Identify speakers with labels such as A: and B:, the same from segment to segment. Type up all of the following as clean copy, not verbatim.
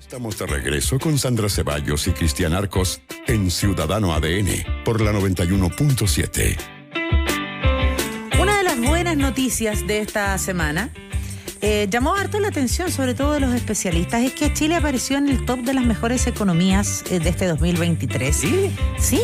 A: Estamos de regreso con Sandra Ceballos y Cristian Arcos en Ciudadano ADN por la 91.7.
B: Una de las buenas noticias de esta semana llamó harto la atención, sobre todo de los especialistas, es que Chile apareció en el top de las mejores economías de este 2023.
C: ¿Sí?
B: Sí.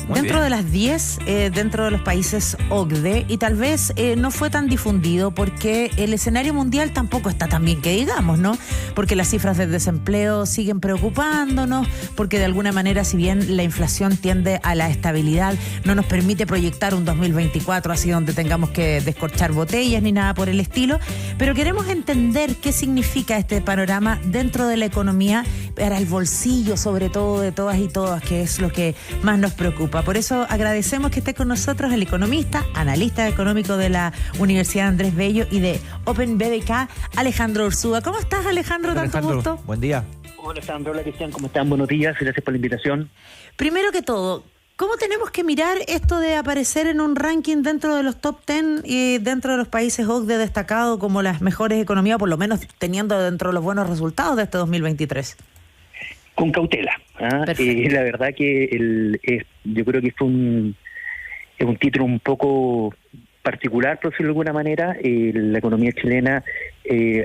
C: Muy
B: Dentro
C: bien.
B: de las 10 dentro de los países OCDE, y tal vez no fue tan difundido porque el escenario mundial tampoco está tan bien que digamos, ¿no? Porque las cifras de desempleo siguen preocupándonos, porque de alguna manera, si bien la inflación tiende a la estabilidad, no nos permite proyectar un 2024 así donde tengamos que descorchar botellas ni nada por el estilo, pero queremos entender qué significa este panorama dentro de la economía para el bolsillo, sobre todo de todas y todas, que es lo que más nos preocupa. Por eso agradecemos que esté con nosotros el economista, analista económico de la Universidad Andrés Bello y de Open BBK, Alejandro Ursúa. ¿Cómo estás, Alejandro?
C: Hola,
B: Tanto
C: Alejandro.
B: gusto.
C: Buen día.
D: Hola Sandra, hola Cristian, ¿cómo están? Buenos días, gracias por la invitación.
B: Primero que todo, ¿cómo tenemos que mirar esto de aparecer en un ranking dentro de los top 10 y dentro de los países OCDE destacados como las mejores economías, por lo menos teniendo dentro de los buenos resultados de este 2023?
D: Con cautela.
B: Perfecto.
D: La verdad que yo creo que es un título un poco particular, por decirlo de alguna manera. La economía chilena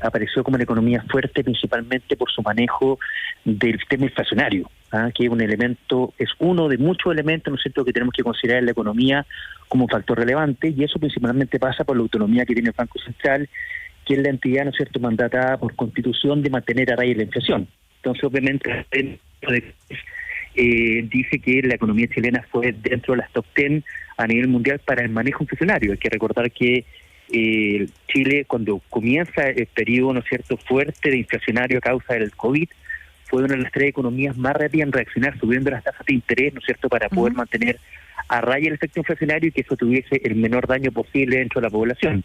D: apareció como una economía fuerte principalmente por su manejo del tema inflacionario, que es uno de muchos elementos, ¿no es cierto?, que tenemos que considerar en la economía como un factor relevante, y eso principalmente pasa por la autonomía que tiene el Banco Central, que es la entidad, ¿no es cierto?, mandatada por Constitución de mantener a raya la inflación. Entonces, obviamente, dice que la economía chilena fue dentro de las top 10 a nivel mundial para el manejo inflacionario. Hay que recordar que Chile, cuando comienza el periodo, ¿no es cierto?, fuerte de inflacionario a causa del COVID, fue una de las 3 economías más rápidas en reaccionar, subiendo las tasas de interés, ¿no es cierto?, para poder mantener a raya el efecto inflacionario y que eso tuviese el menor daño posible dentro de la población.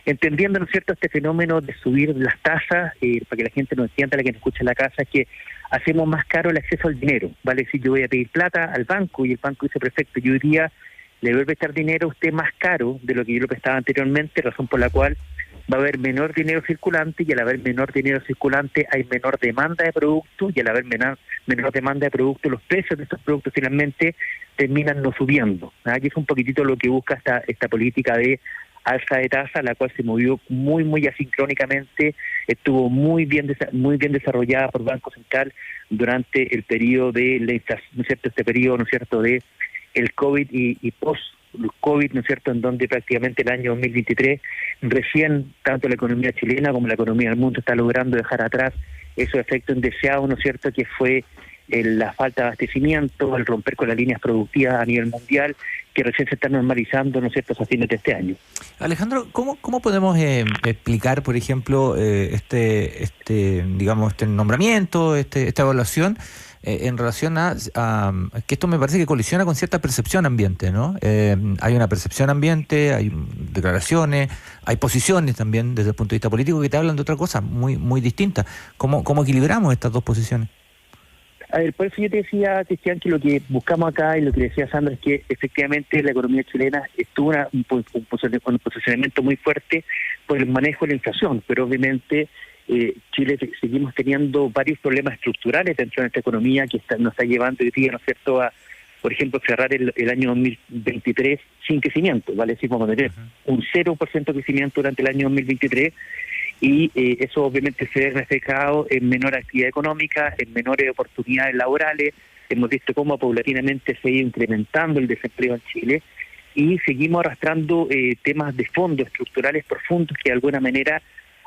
D: Entendiendo, ¿no es cierto?, este fenómeno de subir las tasas, para que la gente no entienda, la que nos escucha en la casa, es que hacemos más caro el acceso al dinero. Vale decir, yo voy a pedir plata al banco y el banco dice, perfecto, yo hoy día le voy a prestar dinero a usted más caro de lo que yo lo prestaba anteriormente, razón por la cual va a haber menor dinero circulante, y al haber menor dinero circulante hay menor demanda de productos, y al haber menor demanda de productos, los precios de estos productos finalmente terminan no subiendo. Y es un poquitito lo que busca esta política de alza de tasa, la cual se movió muy asincrónicamente, estuvo muy bien desarrollada por Banco Central durante el periodo de la inflación, ¿no es cierto?, este periodo, ¿no es cierto?, de el COVID y post-COVID, ¿no es cierto?, en donde prácticamente el año 2023 recién tanto la economía chilena como la economía del mundo está logrando dejar atrás esos efectos indeseados, ¿no es cierto?, que fue la falta de abastecimiento, el romper con las líneas productivas a nivel mundial, que recién se están normalizando, ¿no es cierto?, a fines de este año.
C: Alejandro, ¿cómo podemos explicar, por ejemplo, este nombramiento, esta evaluación en relación a que esto me parece que colisiona con cierta percepción ambiente, ¿no? Hay una percepción ambiente, hay declaraciones, hay posiciones también desde el punto de vista político que te hablan de otra cosa muy distinta. ¿Cómo equilibramos estas dos posiciones?
D: A ver, por eso yo te decía, Cristian, que lo que buscamos acá y lo que decía Sandra es que efectivamente la economía chilena estuvo un posicionamiento muy fuerte por el manejo de la inflación, pero obviamente Chile seguimos teniendo varios problemas estructurales dentro de nuestra economía que nos está llevando hoy día, ¿no es cierto?, a, por ejemplo, cerrar el año 2023 sin crecimiento, ¿vale? Decir, vamos a tener un 0% de crecimiento durante el año 2023, y eso obviamente se ve reflejado en menor actividad económica, en menores oportunidades laborales. Hemos visto cómo paulatinamente se ha ido incrementando el desempleo en Chile, y seguimos arrastrando temas de fondos estructurales profundos que de alguna manera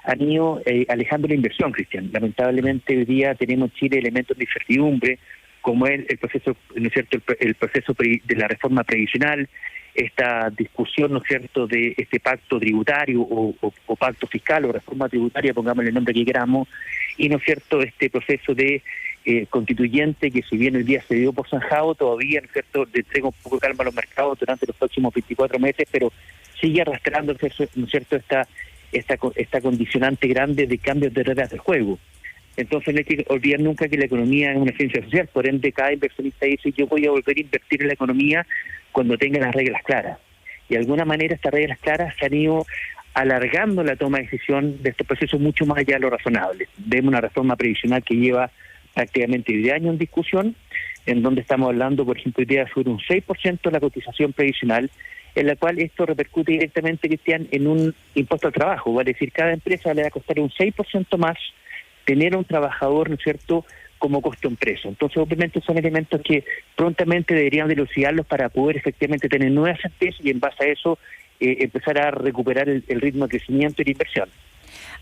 D: han ido alejando la inversión, Cristian. Lamentablemente hoy día tenemos en Chile elementos de incertidumbre, como es el proceso, ¿no es cierto?, el proceso de la reforma previsional, esta discusión, ¿no es cierto?, de este pacto tributario o pacto fiscal o reforma tributaria, pongámosle el nombre que queramos, y, ¿no es cierto?, este proceso de constituyente que, si bien el día se dio por zanjado, todavía, ¿no es cierto?, le entrega un poco de calma a los mercados durante los próximos 24 meses, pero sigue arrastrando, ¿no es cierto?, esta condicionante grande de cambios de reglas del juego. Entonces no hay que olvidar nunca que la economía es una ciencia social, por ende cada inversionista dice, yo voy a volver a invertir en la economía cuando tenga las reglas claras. Y de alguna manera estas reglas claras se han ido alargando la toma de decisión de estos procesos mucho más allá de lo razonable. Vemos una reforma previsional que lleva prácticamente 10 años en discusión, en donde estamos hablando, por ejemplo, hoy día sobre un 6% de la cotización previsional, en la cual esto repercute directamente, Cristian, en un impuesto al trabajo. Vale decir, cada empresa le va a costar un 6% más tener a un trabajador, ¿no es cierto?, como costo empresa. Entonces, obviamente, son elementos que prontamente deberían dilucidarlos para poder efectivamente tener nuevas empresas y en base a eso empezar a recuperar el ritmo de crecimiento y de inversión.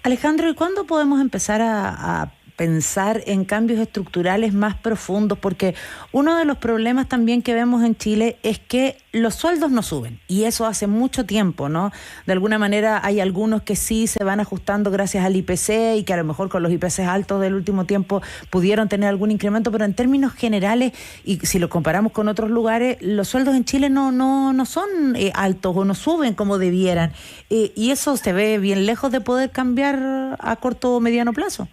B: Alejandro, ¿y cuándo podemos empezar a pensar en cambios estructurales más profundos? Porque uno de los problemas también que vemos en Chile es que los sueldos no suben, y eso hace mucho tiempo, ¿no? De alguna manera hay algunos que sí se van ajustando gracias al IPC y que a lo mejor con los IPC altos del último tiempo pudieron tener algún incremento, pero en términos generales, y si lo comparamos con otros lugares, los sueldos en Chile no son altos o no suben como debieran, y eso se ve bien lejos de poder cambiar a corto o mediano plazo.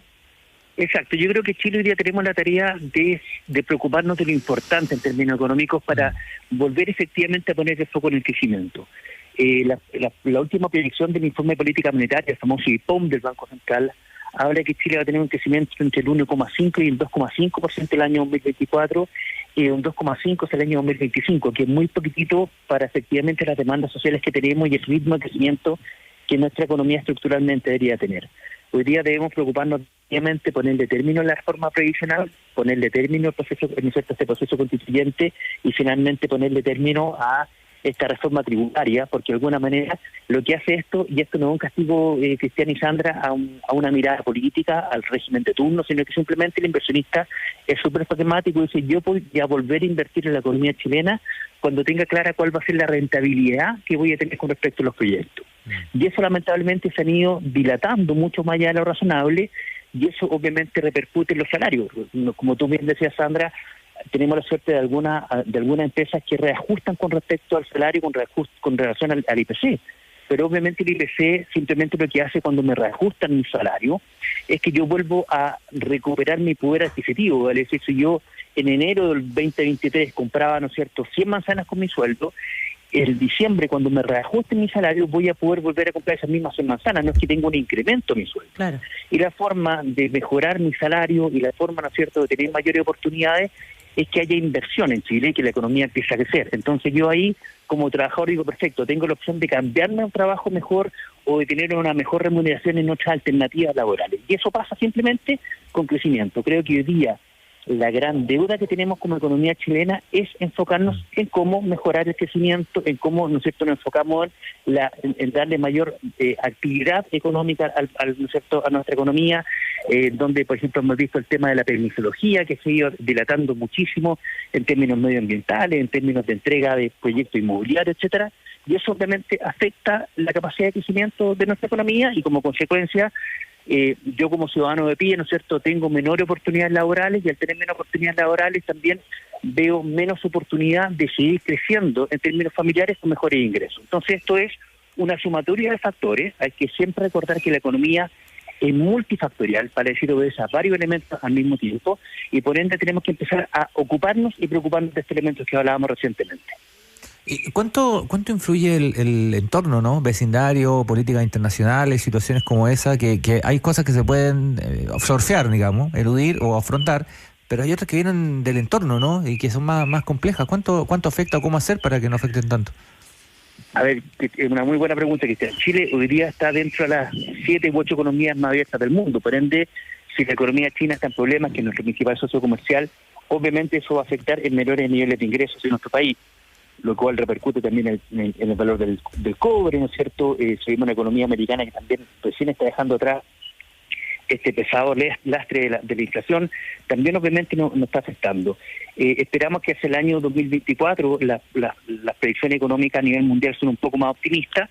D: Exacto, yo creo que Chile hoy día tenemos la tarea de preocuparnos de lo importante en términos económicos para volver efectivamente a poner el foco en el crecimiento. La última proyección del informe de política monetaria, el famoso IPOM del Banco Central, habla que Chile va a tener un crecimiento entre el 1,5 y el 2,5% el año 2024 y un 2,5% hasta el año 2025, que es muy poquitito para efectivamente las demandas sociales que tenemos y el ritmo de crecimiento que nuestra economía estructuralmente debería tener. Hoy día debemos preocuparnos, obviamente, ponerle término a la reforma previsional, ponerle término al proceso, este proceso constituyente y finalmente ponerle término a esta reforma tributaria, porque de alguna manera lo que hace esto, y esto no es un castigo, Cristian y Sandra, a una mirada política, al régimen de turno, sino que simplemente el inversionista es súper pragmático y dice, yo voy a volver a invertir en la economía chilena cuando tenga clara cuál va a ser la rentabilidad que voy a tener con respecto a los proyectos. Y eso lamentablemente se han ido dilatando mucho más allá de lo razonable, y eso obviamente repercute en los salarios. Como tú bien decías, Sandra, tenemos la suerte de algunas empresas que reajustan con respecto al salario, con relación al IPC. Pero obviamente el IPC simplemente lo que hace cuando me reajustan mi salario es que yo vuelvo a recuperar mi poder adquisitivo. Es decir, si yo en enero del 2023 compraba, ¿no es cierto?, 100 manzanas con mi sueldo, el diciembre, cuando me reajusten mi salario, voy a poder volver a comprar esas mismas 100 manzanas. No es que tenga un incremento en mi sueldo.
B: Claro.
D: Y la forma de mejorar mi salario y la forma, ¿no es cierto?, de tener mayores oportunidades es que haya inversión en Chile y que la economía empiece a crecer. Entonces yo ahí, como trabajador, digo, perfecto, tengo la opción de cambiarme a un trabajo mejor o de tener una mejor remuneración en otras alternativas laborales. Y eso pasa simplemente con crecimiento. Creo que hoy día la gran deuda que tenemos como economía chilena es enfocarnos en cómo mejorar el crecimiento, en cómo, ¿no es cierto?, nos enfocamos en darle mayor actividad económica ¿no es cierto?, a nuestra economía, donde, por ejemplo, hemos visto el tema de la permisología, que se ha ido dilatando muchísimo en términos medioambientales, en términos de entrega de proyectos inmobiliarios, etcétera, y eso obviamente afecta la capacidad de crecimiento de nuestra economía y como consecuencia yo como ciudadano de pie, ¿no es cierto?, tengo menores oportunidades laborales y al tener menos oportunidades laborales también veo menos oportunidad de seguir creciendo en términos familiares con mejores ingresos. Entonces esto es una sumatoria de factores. Hay que siempre recordar que la economía es multifactorial, para decir obedece a varios elementos al mismo tiempo y por ende tenemos que empezar a ocuparnos y preocuparnos de estos elementos que hablábamos recientemente.
C: ¿Y cuánto influye el entorno, ¿no? Vecindario, políticas internacionales, situaciones como esa, que hay cosas que se pueden surfear, digamos, eludir o afrontar, pero hay otras que vienen del entorno, ¿no? Y que son más complejas. ¿Cuánto afecta o cómo hacer para que no afecten tanto?
D: A ver, es una muy buena pregunta, Cristian. Chile hoy día está dentro de las 7 u 8 economías más abiertas del mundo. Por ende, si la economía china está en problemas, que es nuestro principal socio comercial, obviamente eso va a afectar en menores niveles de ingresos en nuestro país, lo cual repercute también en el valor del cobre, ¿no es cierto? Seguimos una economía americana que también recién está dejando atrás este pesado lastre de la inflación, también obviamente nos está afectando. Esperamos que hacia el año 2024 las predicciones económicas a nivel mundial son un poco más optimistas,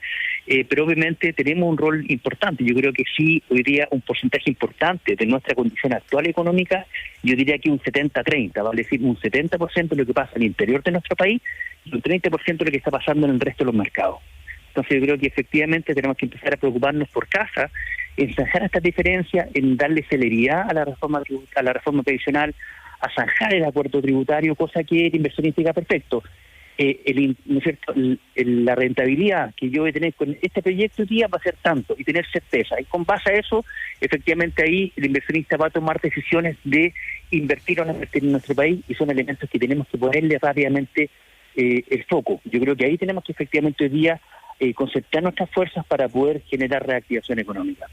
D: pero obviamente tenemos un rol importante. Yo creo que sí, hoy día un porcentaje importante de nuestra condición actual económica, yo diría que un 70-30, vale decir, un 70% de lo que pasa en el interior de nuestro país y un 30% de lo que está pasando en el resto de los mercados. Entonces yo creo que efectivamente tenemos que empezar a preocuparnos por casa, en zanjar estas diferencias, en darle celeridad a la reforma previsional, a zanjar el acuerdo tributario, cosa que el inversionista diga perfecto. ¿no es cierto? La rentabilidad que yo voy a tener con este proyecto hoy día va a ser tanto, y tener certeza. Y con base a eso, efectivamente ahí el inversionista va a tomar decisiones de invertir o no invertir en nuestro país, y son elementos que tenemos que ponerle rápidamente el foco. Yo creo que ahí tenemos que efectivamente hoy día concentrar nuestras fuerzas para poder generar reactivación económica.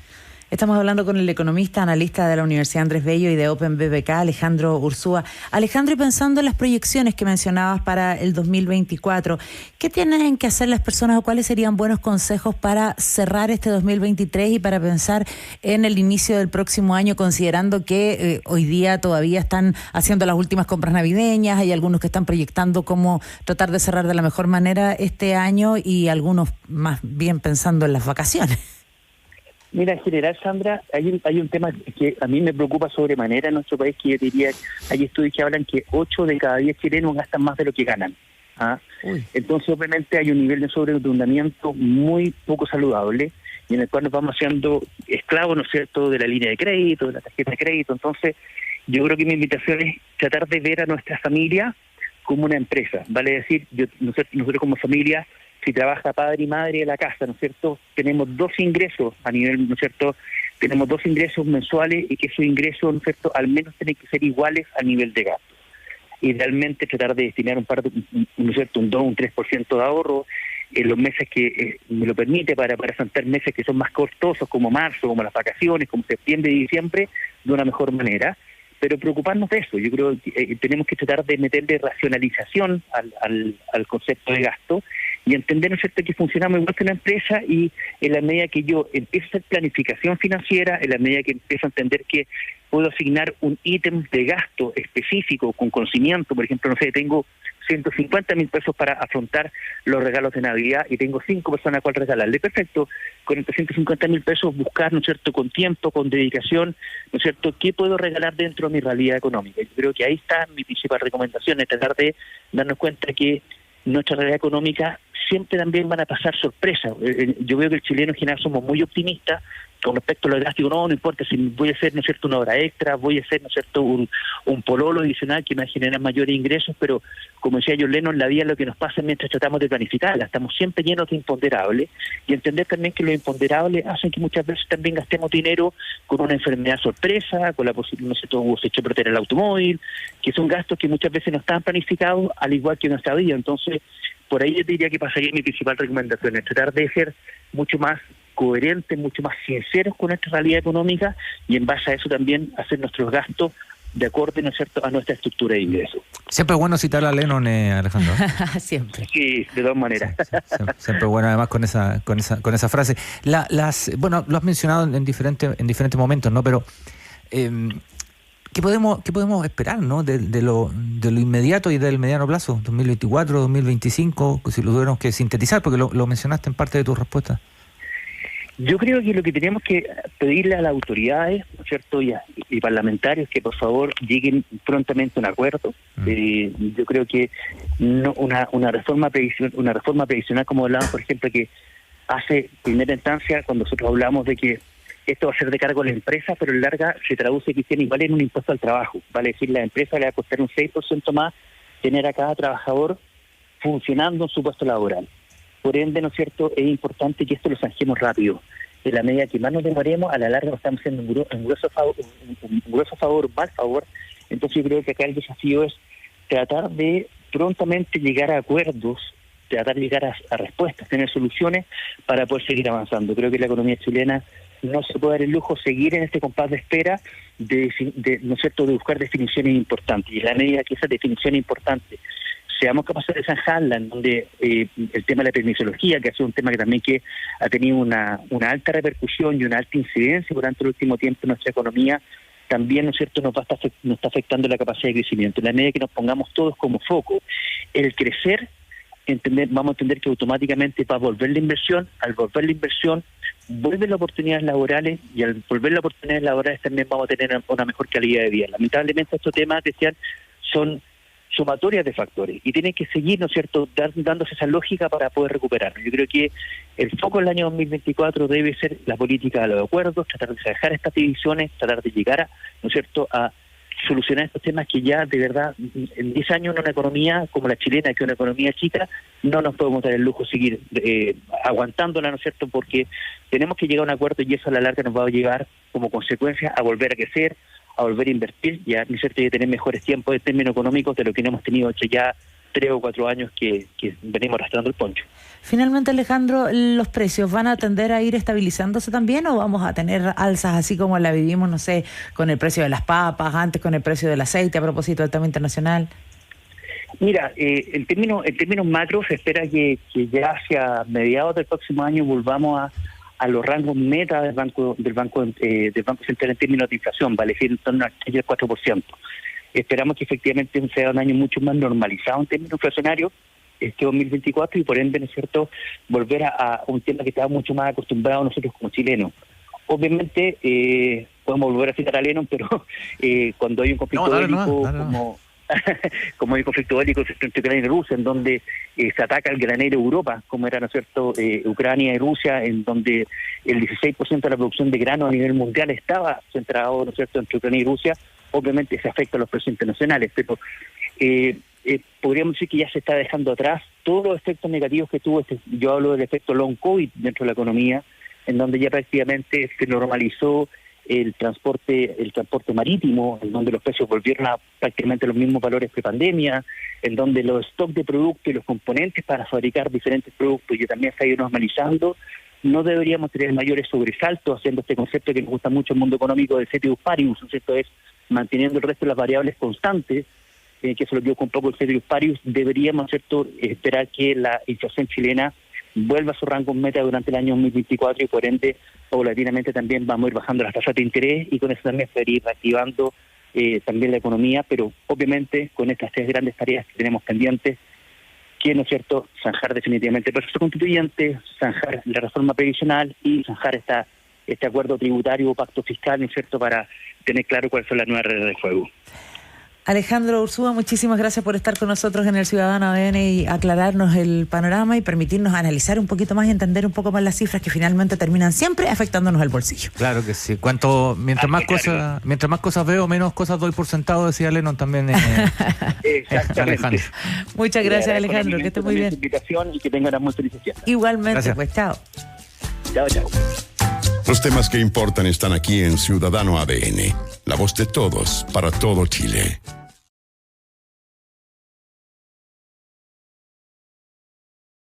B: Estamos hablando con el economista, analista de la Universidad Andrés Bello y de Open BBK, Alejandro Ursúa. Alejandro, y pensando en las proyecciones que mencionabas para el 2024, ¿qué tienen que hacer las personas o cuáles serían buenos consejos para cerrar este 2023 y para pensar en el inicio del próximo año, considerando que hoy día todavía están haciendo las últimas compras navideñas, hay algunos que están proyectando cómo tratar de cerrar de la mejor manera este año y algunos más bien pensando en las vacaciones?
D: Mira, en general, Sandra, hay un tema que a mí me preocupa sobremanera en nuestro país, que yo diría, hay estudios que hablan que 8 de cada 10 chilenos gastan más de lo que ganan. Entonces, obviamente, hay un nivel de sobreendeudamiento muy poco saludable, y en el cual nos vamos haciendo esclavos, ¿no es cierto?, de la línea de crédito, de la tarjeta de crédito. Entonces, yo creo que mi invitación es tratar de ver a nuestra familia como una empresa, vale decir, nosotros como familia, si trabaja padre y madre de la casa, ¿no es cierto?, tenemos 2 ingresos a nivel, ¿no es cierto?, tenemos 2 ingresos mensuales, y que esos ingresos, ¿no es cierto?, al menos tienen que ser iguales a nivel de gasto. Idealmente tratar de destinar ¿no es cierto?, un 2, un 3% de ahorro en los meses que me lo permite para afrontar meses que son más costosos, como marzo, como las vacaciones, como septiembre y diciembre, de una mejor manera. Pero preocuparnos de eso. Yo creo que tenemos que tratar de meterle racionalización al concepto de gasto, y entender, ¿no es cierto?, que funcionamos igual que una empresa, y en la medida que yo empiezo a hacer planificación financiera, en la medida que empiezo a entender que puedo asignar un ítem de gasto específico con conocimiento, por ejemplo, no sé, tengo 150.000 pesos para afrontar los regalos de Navidad y tengo 5 personas a cual regalarle. Perfecto, con estos 150.000 pesos buscar, ¿no es cierto?, con tiempo, con dedicación, ¿no es cierto?, qué puedo regalar dentro de mi realidad económica. Yo creo que ahí está mi principal recomendación, es tratar de darnos cuenta que nuestra realidad económica siempre también van a pasar sorpresas. Yo veo que el chileno en general somos muy optimistas con respecto a los gastos. No importa si voy a hacer, ¿no es cierto?, una hora extra, voy a hacer, ¿no es cierto?, un pololo adicional que me va a generar mayores ingresos, pero como decía John Lennon, la vida es lo que nos pasa mientras tratamos de planificarla. Estamos siempre llenos de imponderables, y entender también que los imponderables hacen que muchas veces también gastemos dinero con una enfermedad sorpresa, con la posibilidad, ¿no es cierto?, se echó a perder el automóvil, que son gastos que muchas veces no están planificados, al igual que nuestra vida. Entonces, por ahí yo diría que pasaría mi principal recomendación, es tratar de ser mucho más coherentes, mucho más sinceros con nuestra realidad económica, y en base a eso también hacer nuestros gastos de acuerdo, ¿no es cierto?, a nuestra estructura de ingresos.
C: Siempre es bueno citar a Lennon, Alejandro.
B: Siempre.
D: Sí, de todas maneras.
C: Sí, siempre bueno, además con esa frase. Bueno, lo has mencionado en diferentes momentos, ¿no? Pero ¿qué podemos esperar, ¿no?, de lo inmediato y del mediano plazo, 2024, 2025, si lo tuviéramos que sintetizar, porque lo mencionaste en parte de tu respuesta?
D: Yo creo que lo que tenemos que pedirle a las autoridades, ¿no es cierto?, y parlamentarios, que por favor lleguen prontamente a un acuerdo. Yo creo que una reforma previsional, como hablábamos, por ejemplo, que hace primera instancia, cuando nosotros hablamos de que esto va a ser de cargo de la empresa, pero en larga se traduce que tiene igual en un impuesto al trabajo. Vale decir, la empresa le va a costar un 6% más tener a cada trabajador funcionando en su puesto laboral. Por ende, ¿no es cierto?, es importante que esto lo zanjemos rápido. En la medida que más nos demoremos, a la larga nos estamos haciendo un grueso favor, mal favor. Entonces yo creo que acá el desafío es tratar de prontamente llegar a acuerdos, tratar de llegar a respuestas, tener soluciones para poder seguir avanzando. Creo que la economía chilena no se puede dar el lujo de seguir en este compás de espera ¿no es cierto?, de buscar definiciones importantes. Y en la medida que esas definiciones importantes seamos capaces de zanjarla, en donde el tema de la permisología, que ha sido un tema que también ha tenido una alta repercusión y una alta incidencia durante el último tiempo en nuestra economía, también, ¿no es cierto?, nos está afectando la capacidad de crecimiento. En la medida que nos pongamos todos como foco el crecer, vamos a entender que automáticamente va a volver la inversión. Al volver la inversión, vuelven las oportunidades laborales, y al volver las oportunidades laborales también vamos a tener una mejor calidad de vida. Lamentablemente estos temas, decían, son sumatorias de factores y tienen que seguir, ¿no es cierto?, dándose esa lógica para poder recuperarnos. Yo creo que el foco del año 2024 debe ser la política de los acuerdos, tratar de dejar estas divisiones, tratar de llegar a, ¿no es cierto?, a solucionar estos temas que ya de verdad en 10 años en una economía como la chilena, que es una economía chica, no nos podemos dar el lujo de seguir aguantándola, ¿no es cierto? Porque tenemos que llegar a un acuerdo y eso a la larga nos va a llevar como consecuencia a volver a crecer, a volver a invertir y a, ¿no es cierto?, y a tener mejores tiempos en términos económicos de lo que no hemos tenido hace ya 3 o 4 años que venimos arrastrando el poncho.
B: Finalmente, Alejandro, ¿los precios van a tender a ir estabilizándose también o vamos a tener alzas así como la vivimos, no sé, con el precio de las papas, antes con el precio del aceite a propósito del tema internacional?
D: Mira, en términos macro se espera que ya hacia mediados del próximo año volvamos a los rangos meta del Banco Central en términos de inflación, vale decir en torno al 4%. Esperamos que efectivamente sea un año mucho más normalizado en términos inflacionarios este 2024 y por ende, ¿no es cierto?, volver a un tema que estamos mucho más acostumbrados nosotros como chilenos. Obviamente podemos volver a citar a Lennon, pero cuando hay un conflicto bélico como hay conflicto bélico entre Ucrania y Rusia, en donde se ataca el granero Europa, como era, ¿no es cierto?, Ucrania y Rusia, en donde el 16% de la producción de grano a nivel mundial estaba centrado, ¿no es cierto?, entre Ucrania y Rusia. Obviamente se afecta a los precios internacionales, pero podríamos decir que ya se está dejando atrás todos los efectos negativos que tuvo yo hablo del efecto long COVID dentro de la economía, en donde ya prácticamente se normalizó el transporte marítimo, en donde los precios volvieron a prácticamente los mismos valores prepandemia, en donde los stocks de productos y los componentes para fabricar diferentes productos ya también se ha ido normalizando. No deberíamos tener mayores sobresaltos haciendo este concepto que nos gusta mucho el mundo económico de ceteris paribus, ¿no es cierto?, es manteniendo el resto de las variables constantes, que se lo dio con poco el ceteris paribus. Deberíamos, ¿cierto?, esperar que la inflación chilena vuelva a su rango meta durante el año 2024 y por ende paulatinamente también vamos a ir bajando las tasas de interés y con eso también se va a ir reactivando también la economía, pero obviamente con estas 3 grandes tareas que tenemos pendientes, que, ¿no es cierto?, zanjar definitivamente el proceso constituyente, zanjar la reforma previsional y zanjar este acuerdo tributario o pacto fiscal, ¿no es cierto?, para tener claro cuáles son las nuevas reglas de juego.
B: Alejandro Ursúa, muchísimas gracias por estar con nosotros en el Ciudadano ADN y aclararnos el panorama y permitirnos analizar un poquito más y entender un poco más las cifras que finalmente terminan siempre afectándonos al bolsillo.
C: Claro que sí. Mientras más cosas veo, menos cosas doy por sentado, decía Lennon también. Alejandro.
B: Muchas gracias, Alejandro, que esté muy bien.
D: Invitación y que tengan una muy feliz fiesta.
B: Igualmente,
C: gracias.
B: Pues chao.
D: Chao.
A: Los temas que importan están aquí en Ciudadano ADN, la voz de todos para todo Chile.